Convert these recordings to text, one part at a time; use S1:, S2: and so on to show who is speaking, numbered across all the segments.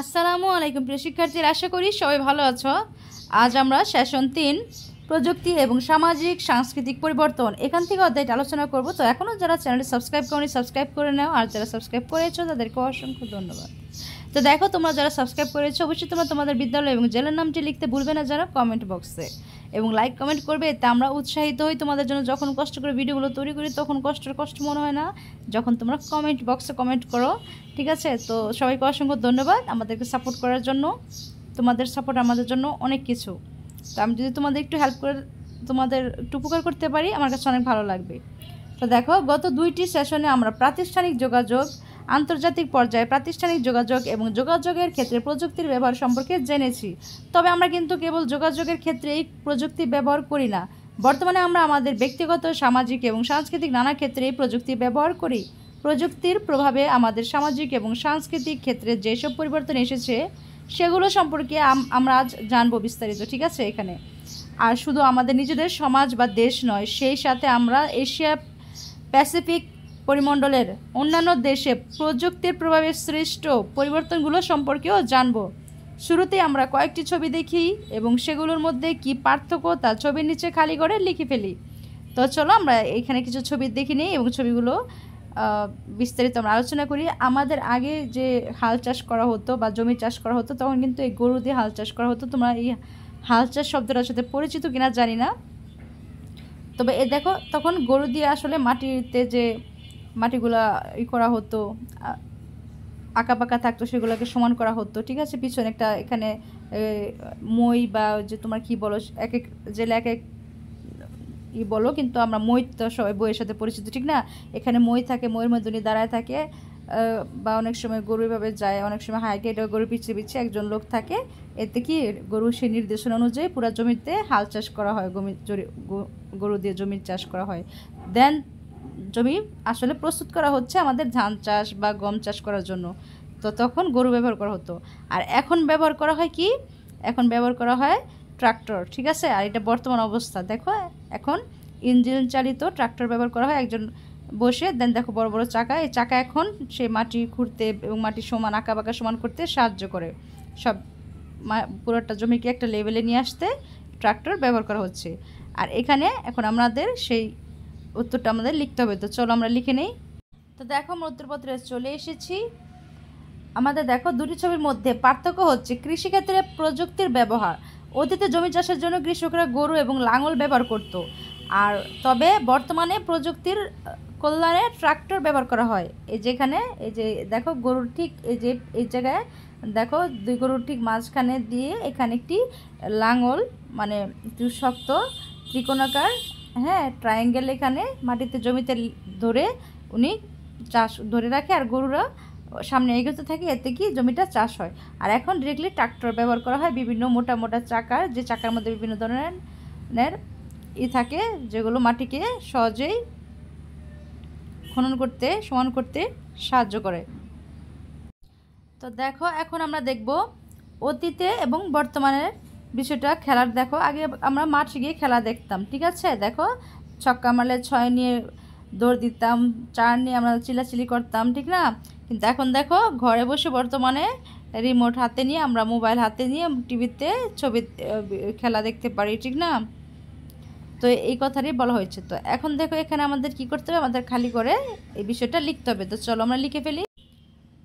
S1: আসসালামু আলাইকুম প্রিয় শিক্ষার্থীরা, আশা করি সবাই ভালো আছো। আজ আমরা সেশন 3 প্রযুক্তি এবং সামাজিক সাংস্কৃতিক পরিবর্তন এখান থেকে অধ্যায়টা আলোচনা করব। তো এখনও যারা চ্যানেলটি সাবস্ক্রাইব করনি সাবস্ক্রাইব করে নাও, আর যারা সাবস্ক্রাইব করেছো তাদেরকে অসংখ্য ধন্যবাদ। তো দেখো, তোমরা যারা সাবস্ক্রাইব করেছো অবশ্যই তোমরা তোমাদের বিদ্যালয় এবং জেলার নামটি লিখতে ভুলবে না যারা, কমেন্ট বক্সে, এবং লাইক কমেন্ট করবে। এতে আমরা উৎসাহিত হই তোমাদের জন্য। যখন কষ্ট করে ভিডিওগুলো তৈরি করি তখন কষ্ট মনে হয় না যখন তোমরা কমেন্ট বক্সে কমেন্ট করো, ঠিক আছে? তো সবাইকে অসংখ্য ধন্যবাদ আমাদেরকে সাপোর্ট করার জন্য। তোমাদের সাপোর্ট আমাদের জন্য অনেক কিছু। তো আমি যদি তোমাদের একটু হেল্প করে তোমাদের একটু উপকার করতে পারি আমার কাছে অনেক ভালো লাগবে। তো দেখো, গত 2টি সেশনে আমরা প্রাতিষ্ঠানিক যোগাযোগ, আন্তর্জাতিক পর্যায়ে প্রাতিষ্ঠানিক যোগাযোগ এবং যোগাযোগের ক্ষেত্রে প্রযুক্তির ব্যবহার সম্পর্কে জেনেছি। তবে আমরা কিন্তু কেবল যোগাযোগের ক্ষেত্রেই প্রযুক্তি ব্যবহার করি না। বর্তমানে আমরা আমাদের ব্যক্তিগত, সামাজিক এবং সাংস্কৃতিক নানা ক্ষেত্রে এই প্রযুক্তি ব্যবহার করি। প্রযুক্তির প্রভাবে আমাদের সামাজিক এবং সাংস্কৃতিক ক্ষেত্রে যেসব পরিবর্তন এসেছে সেগুলো সম্পর্কে আমরা আজ জানবো বিস্তারিত, ঠিক আছে? এখানে আর শুধু আমাদের নিজেদের সমাজ বা দেশ নয়, সেই সাথে আমরা এশিয়া প্যাসিফিক পরিমণ্ডলের অন্যান্য দেশে প্রযুক্তির প্রভাবে সৃষ্ট পরিবর্তনগুলো সম্পর্কেও জানব। শুরুতেই আমরা কয়েকটি ছবি দেখি এবং সেগুলোর মধ্যে কি পার্থক্য তা ছবির নিচে খালি করে লিখে ফেলি। তো চলো আমরা এখানে কিছু ছবি দেখে নিই এবং ছবিগুলো বিস্তারিত আমরা আলোচনা করি। আমাদের আগে যে হাল চাষ করা হতো বা জমি চাষ করা হতো তখন কিন্তু এই গরু দিয়ে হাল চাষ করা হতো। তোমরা এই হাল চাষ শব্দটার সাথে পরিচিত কিনা জানি না, তবে এ দেখো, তখন গরু দিয়ে আসলে মাটিতে যে মাটিগুলা করা হতো, আঁকা পাকা থাকতো, সেগুলোকে সমান করা হতো, ঠিক আছে? পিছনে একটা এখানে মই বা যে তোমার কি বলো, এক এক জেলা এক এক বলো, কিন্তু আমরা মই তো সবাই বইয়ের সাথে পরিচিত, ঠিক না? এখানে মই থাকে, মইয়ের মধ্যে উনি দাঁড়ায় থাকে, বা অনেক সময় গরু এভাবে যায়, অনেক সময় হাইটে এটা গরু পিছিয়ে পিছিয়ে একজন লোক থাকে। এতে কি গরু সেই নির্দেশনা অনুযায়ী পুরো জমিতে হাল চাষ করা হয়, গরু দিয়ে জমি চাষ করা হয়। দেন জমি আসলে প্রস্তুত করা হচ্ছে আমাদের ধান চাষ বা গম চাষ করার জন্য। তো তখন গরু ব্যবহার করা হতো। আর এখন ব্যবহার করা হয় কি? এখন ব্যবহার করা হয় ট্রাক্টর, ঠিক আছে? আর এটা বর্তমান অবস্থা। দেখো, এখন ইঞ্জিন চালিত ট্রাক্টর ব্যবহার করা হয়, একজন বসে। দেন দেখো বড় বড় চাকা, এই চাকা এখন সেই মাটি খুঁড়তে এবং মাটি সমান আঁকা বাঁকা সমান করতে সাহায্য করে। সব পুরোটা জমিকে একটা লেভেলে নিয়ে আসতে ট্রাক্টর ব্যবহার করা হচ্ছে। আর এখানে এখন আমাদের সেই উত্তরটা আমাদের লিখতে হবে। তো চলো আমরা লিখে নেই। তো দেখো, আমরা উত্তরপত্রে চলে এসেছি। আমাদের দেখো, দুটি ছবির মধ্যে পার্থক্য হচ্ছে কৃষিক্ষেত্রে প্রযুক্তির ব্যবহার। অতীতে জমি চাষের জন্য কৃষকরা গরু এবং লাঙল ব্যবহার করত, আর তবে বর্তমানে প্রযুক্তির কল্যাণে ট্রাক্টর ব্যবহার করা হয়। এই যেখানে এই যে দেখো গরুর ঠিক এই যে এই জায়গায় দেখো দুই গরুর ঠিক মাঝখানে দিয়ে এখানে একটি লাঙল, মানে একটু শক্ত ত্রিকোণাকার, হ্যাঁ, ট্রায়াঙ্গেল এখানে মাটিতে জমিতে ধরে উনি চাষ ধরে রাখে, আর গরুরা সামনে এগোতে থাকে, এতে কি জমিটা চাষ হয়। আর এখন ডিরেক্টলি ট্রাক্টর ব্যবহার করা হয়, বিভিন্ন মোটা মোটা চাকার, যে চাকার মধ্যে বিভিন্ন ধরনের থাকে, যেগুলো মাটিকে সহজেই খনন করতে সমান করতে সাহায্য করে। তো দেখো, এখন আমরা দেখব অতীতে এবং বর্তমানের বিষয়টা। খেলার দেখো, আগে আমরা মাঠে গিয়ে খেলা দেখতাম, ঠিক আছে? দেখো, ছক্কা মারলে 6 নিয়ে দৌড় দিতাম, 4 নিয়ে আমরা চিল্লাচিল্লি করতাম, ঠিক না? কিন্তু এখন দেখো, ঘরে বসে বর্তমানে রিমোট হাতে নিয়ে আমরা মোবাইল হাতে নিয়ে টিভিতে ছবি খেলা দেখতে পারি, ঠিক না? তো এই কথাটাই বলা হয়েছে। তো এখন দেখো, এখানে আমাদের কি করতে হবে? আমাদের খালি করে এই বিষয়টা লিখতে হবে। তো চলো আমরা লিখে ফেলি।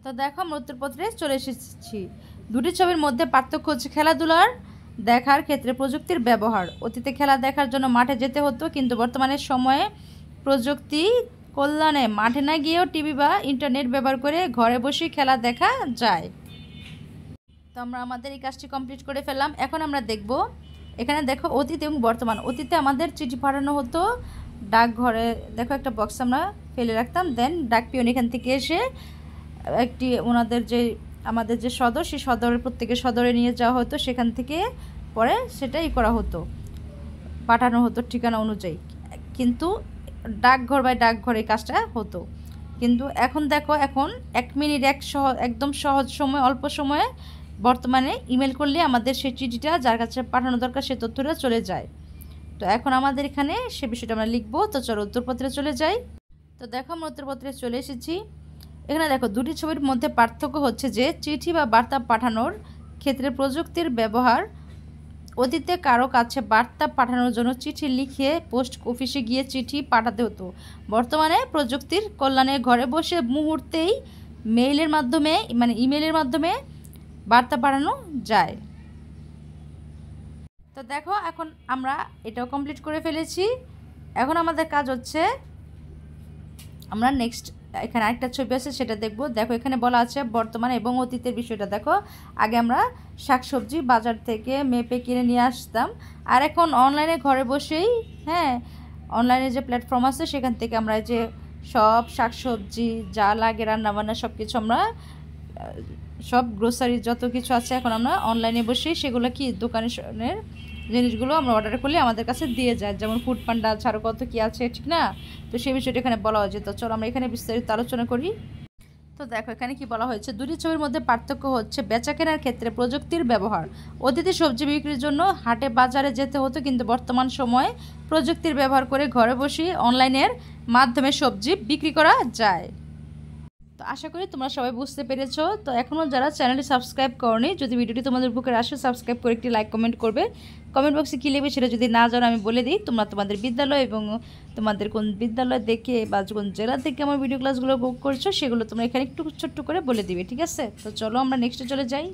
S1: তো দেখো, আমরা উত্তরপত্রে চলে এসেছি। দুটি ছবির মধ্যে পার্থক্য হচ্ছে খেলাধুলার দেখার ক্ষেত্রে প্রযুক্তির ব্যবহার। অতীতে খেলা দেখার জন্য মাঠে যেতে হতো, কিন্তু বর্তমানে সময়ে প্রযুক্তি কল্যাণে মাঠে না গিয়েও টিভি বা ইন্টারনেট ব্যবহার করে ঘরে বসে খেলা দেখা যায়। তো আমরা আমাদের এই কাজটি কমপ্লিট করে ফেললাম। এখন আমরা দেখব, এখানে দেখো অতীত এবং বর্তমান। অতীতে আমাদের চিঠি পাঠানো হতো ডাকঘরে, দেখো একটা বক্স আমরা ফেলে রাখতাম, দেন ডাক পিয়ন এখান থেকে এসে একটি ওনাদের যে আমাদের যে সদর, সেই সদরের প্রত্যেকের সদরে নিয়ে যাওয়া হতো, সেখান থেকে পরে সেটাই করা হতো, পাঠানো হতো ঠিকানা অনুযায়ী। কিন্তু ডাকঘর বাই ডাকঘর এই কাজটা হতো। কিন্তু এখন দেখো, এখন 1 মিনিট একদম সহজ সময়, অল্প সময়ে বর্তমানে ইমেল করলে আমাদের সেই চিঠিটা যার কাছে পাঠানো দরকার সে তথ্যটা চলে যায়। তো এখন আমাদের এখানে সে বিষয়টা আমরা লিখবো। তো চলো উত্তরপত্রে চলে যাই। তো দেখো, আমরা উত্তরপত্রে চলে এসেছি। এখানে দেখো দুটি ছবির মধ্যে পার্থক্য হচ্ছে যে চিঠি বা বার্তা পাঠানোর ক্ষেত্রে প্রযুক্তির ব্যবহার। অতীতে কারো কাছে বার্তা পাঠানোর জন্য চিঠি লিখে পোস্ট অফিসে গিয়ে চিঠি পাঠাতে হতো। বর্তমানে প্রযুক্তির কল্যাণে ঘরে বসে মুহূর্তেই মেইলের মাধ্যমে ইমেলের মাধ্যমে বার্তা পাঠানো যায়। তো দেখো এখন আমরা এটাও কমপ্লিট করে ফেলেছি। এখন আমাদের কাজ হচ্ছে আমরা নেক্সট এখানে আরেকটা ছবি আছে সেটা দেখব। দেখো এখানে বলা আছে বর্তমান এবং অতীতের বিষয়টা। দেখো আগে আমরা শাকসবজি বাজার থেকে মেপে কিনে নিয়ে আসতাম, আর এখন অনলাইনে ঘরে বসেই অনলাইনে যে প্ল্যাটফর্ম আছে সেখান থেকে আমরা যে সব শাকসবজি যা লাগে রান্নাবান্না সব কিছু আমরা সব গ্রোসারি যত কিছু আছে এখন আমরা অনলাইনে বসেই সেগুলো কি দোকানের জিনিসগুলো আমরা অর্ডার করলে আমাদের কাছে দিয়ে যায়, যেমন ফুড পান্ডা ছাড়া কত কি আছে, ঠিক না? তো সেই বিষয়টা এখানে বলা হয়েছে। তো চলো আমরা এখানে বিস্তারিত আলোচনা করি। তো দেখো এখানে কি বলা হয়েছে, দুটি ছবির মধ্যে পার্থক্য হচ্ছে বেচা কেনার ক্ষেত্রে প্রযুক্তির ব্যবহার। অতীতে সবজি বিক্রির জন্য হাটে বাজারে যেতে হতো, কিন্তু বর্তমান সময়ে প্রযুক্তির ব্যবহার করে ঘরে বসে অনলাইনের মাধ্যমে সবজি বিক্রি করা যায়। তো আশা করি তোমরা সবাই বুঝতে পেরেছো। তো এখনও যারা চ্যানেলটি সাবস্ক্রাইব করনি, যদি ভিডিওটি তোমাদের বুকের আসে সাবস্ক্রাইব করে একটি লাইক কমেন্ট করবে। কমেন্ট বক্সে কী লিখবে সেটা যদি না জানো আমি বলে দিই। তোমরা তোমাদের বিদ্যালয় এবং তোমাদের কোন বিদ্যালয় দেখে বা কোন জেলা থেকে আমার ভিডিও ক্লাসগুলো বুক করছো সেগুলো তোমরা এখানে একটু ছোট্ট করে বলে দিবে, ঠিক আছে? তো চলো আমরা নেক্সটে চলে যাই।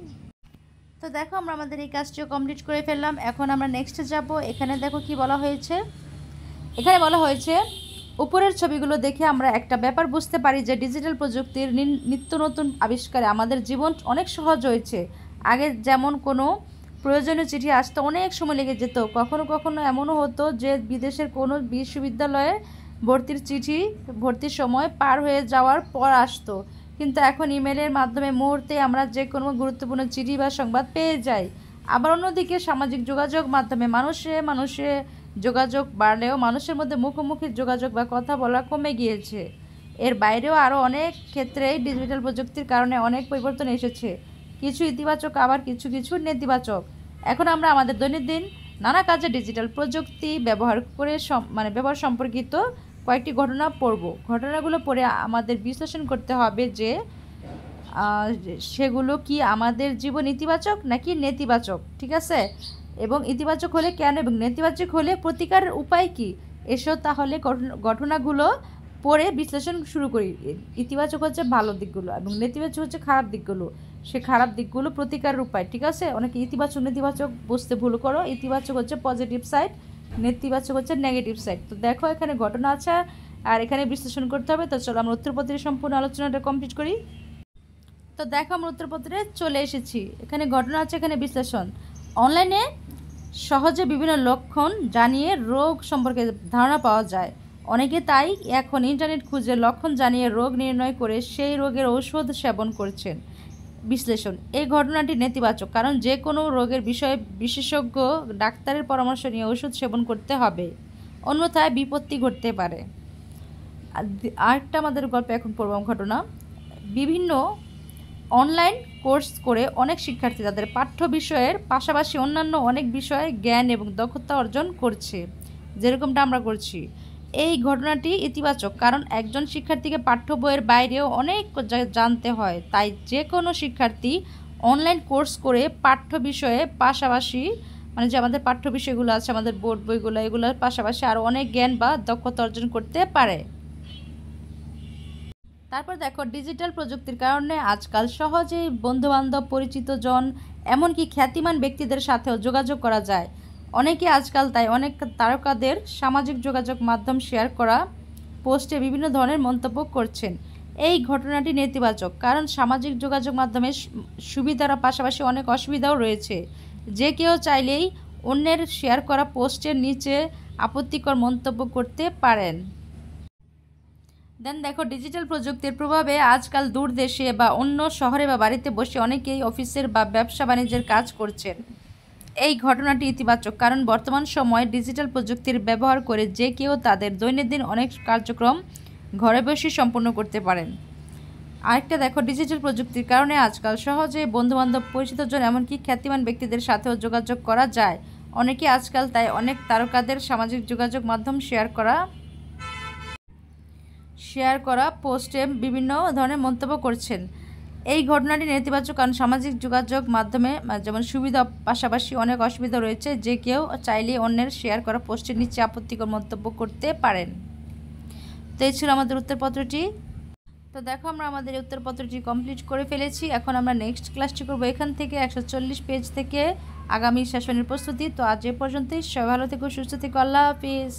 S1: তো দেখো আমরা আমাদের এই কাজটিও কমপ্লিট করে ফেললাম। এখন আমরা নেক্সটে যাব। এখানে দেখো কি বলা হয়েছে, এখানে বলা হয়েছে উপরের ছবিগুলো দেখে আমরা একটা ব্যাপার বুঝতে পারি যে ডিজিটাল প্রযুক্তির নিত্য নতুন আবিষ্কারে আমাদের জীবন অনেক সহজ হয়েছে। আগে যেমন কোনো প্রয়োজনীয় চিঠি আসতে অনেক সময় লেগে যেত, কখনো কখনো এমনও হতো যে বিদেশের কোনো বিশ্ববিদ্যালয়ে ভর্তির সময় পার হয়ে যাওয়ার পর আসতো, কিন্তু এখন ইমেলের মাধ্যমে মুহূর্তে আমরা যে কোনো গুরুত্বপূর্ণ চিঠি বা সংবাদ পেয়ে যাই। আবার অন্যদিকে সামাজিক যোগাযোগ মাধ্যমে মানুষে যোগাযোগ বাড়লেও মানুষের মধ্যে মুখোমুখি যোগাযোগ বা কথা বলা কমে গিয়েছে। এর বাইরেও আরও অনেক ক্ষেত্রেই ডিজিটাল প্রযুক্তির কারণে অনেক পরিবর্তন এসেছে, কিছু ইতিবাচক আবার কিছু নেতিবাচক। এখন আমরা আমাদের দৈনন্দিন নানা কাজে ডিজিটাল প্রযুক্তি ব্যবহার করে ব্যবহার সম্পর্কিত কয়েকটি ঘটনা পড়ব। ঘটনাগুলো পড়ে আমাদের বিশ্লেষণ করতে হবে যে সেগুলো কি আমাদের জীবন ইতিবাচক নাকি নেতিবাচক, ঠিক আছে? এবং ইতিবাচক হলে কেন এবং নেতিবাচক হলে প্রতিকারের উপায় কি, এসো তাহলে ঘটনাগুলো পড়ে বিশ্লেষণ শুরু করি। ইতিবাচক হচ্ছে ভালো দিকগুলো এবং নেতিবাচক হচ্ছে খারাপ দিকগুলো, সে খারাপ দিকগুলো প্রতিকারের উপায়, ঠিক আছে? অনেকে ইতিবাচক নেতিবাচক বুঝতে ভুল করো। ইতিবাচক হচ্ছে পজিটিভ সাইড, নেতিবাচক হচ্ছে নেগেটিভ সাইড। তো দেখো এখানে ঘটনা আছে আর এখানে বিশ্লেষণ করতে হবে। তো চলো আমরা উত্তরপত্রের সম্পূর্ণ আলোচনাটা কমপ্লিট করি। তো দেখো আমরা উত্তরপত্রে চলে এসেছি। এখানে ঘটনা আছে, এখানে বিশ্লেষণ। অনলাইনে সহজে বিভিন্ন লক্ষণ জানিয়ে রোগ সম্পর্কে ধারণা পাওয়া যায়। অনেকে তাই এখন ইন্টারনেট খুঁজে লক্ষণ জানিয়ে রোগ নির্ণয় করে সেই রোগের ঔষধ সেবন করছেন। বিশ্লেষণ, এই ঘটনাটি নেতিবাচক, কারণ যে কোনো রোগের বিষয়ে বিশেষজ্ঞ ডাক্তারের পরামর্শ নিয়ে ওষুধ সেবন করতে হবে, অন্যথায় বিপত্তি ঘটতে পারে। আরেকটা আমাদের গল্পে এখন পড়ব ঘটনা। বিভিন্ন অনলাইন কোর্স করে অনেক শিক্ষার্থী তাদের পাঠ্য বিষয়ের পাশাপাশি অন্যান্য অনেক বিষয়ে জ্ঞান এবং দক্ষতা অর্জন করছে, যেরকমটা আমরা করছি। এই ঘটনাটি ইতিবাচক, কারণ একজন শিক্ষার্থীকে পাঠ্য বইয়ের বাইরেও অনেক জানতে হয়। তাই যে কোনো শিক্ষার্থী অনলাইন কোর্স করে পাঠ্য বিষয়ে পাশাপাশি যে আমাদের পাঠ্য বিষয়গুলো আছে আমাদের বোর্ড বইগুলো, এগুলোর পাশাপাশি আরও অনেক জ্ঞান বা দক্ষতা অর্জন করতে পারে। তারপর দেখো ডিজিটাল প্রযুক্তির কারণে আজকাল সহজেই বন্ধুবান্ধব, পরিচিত জন, এমনকি খ্যাতিমান ব্যক্তিদের সাথেও যোগাযোগ করা যায়। অনেকে আজকাল তাই অনেক তারকাদের সামাজিক যোগাযোগ মাধ্যম শেয়ার করা পোস্টে বিভিন্ন ধরনের মন্তব্য করছেন। এই ঘটনাটি নেতিবাচক, কারণ সামাজিক যোগাযোগ মাধ্যমে সুবিধার পাশাপাশি অনেক অসুবিধাও রয়েছে। যে কেউ চাইলেই অন্যের শেয়ার করা পোস্টের নিচে আপত্তিকর মন্তব্য করতে পারেন। দেন দেখো ডিজিটাল প্রযুক্তির প্রভাবে আজকাল দূর দেশে বা অন্য শহরে বা বাড়িতে বসে অনেকেই অফিসের বা ব্যবসা বাণিজ্যের কাজ করছেন। এই ঘটনাটি ইতিবাচক, কারণ বর্তমান সময়ে ডিজিটাল প্রযুক্তির ব্যবহার করে যে কেউ তাদের দৈনন্দিন অনেক কার্যক্রম ঘরে বসে সম্পন্ন করতে পারেন। আরেকটা দেখো ডিজিটাল প্রযুক্তির কারণে আজকাল সহজে বন্ধুবান্ধব, পরিচিতজন, এমনকি খ্যাতিমান ব্যক্তিদের সাথেও যোগাযোগ করা যায়। অনেকে আজকাল তাই অনেক তারকাদের সামাজিক যোগাযোগ মাধ্যম শেয়ার শেয়ার করা পোস্টে বিভিন্ন ধরনের মন্তব্য করছেন। এই ঘটনাটি নেতিবাচক, কারণ সামাজিক যোগাযোগ মাধ্যমে যেমন সুবিধা পাশাপাশি অনেক অসুবিধা রয়েছে। যে কেউ চাইলে অন্যের শেয়ার করা পোস্টের নিচে আপত্তিকর মন্তব্য করতে পারেন। তো এই ছিল আমাদের উত্তরপত্রটি। তো দেখো আমরা আমাদের এই উত্তরপত্রটি কমপ্লিট করে ফেলেছি। এখন আমরা নেক্সট ক্লাসটি করবো এখান থেকে 140 পেজ থেকে আগামী সেশনের প্রস্তুতি। তো আজ এ পর্যন্তই। সবাই ভালো থেকো, সুস্থ থেকো। আল্লাহ হাফিজ।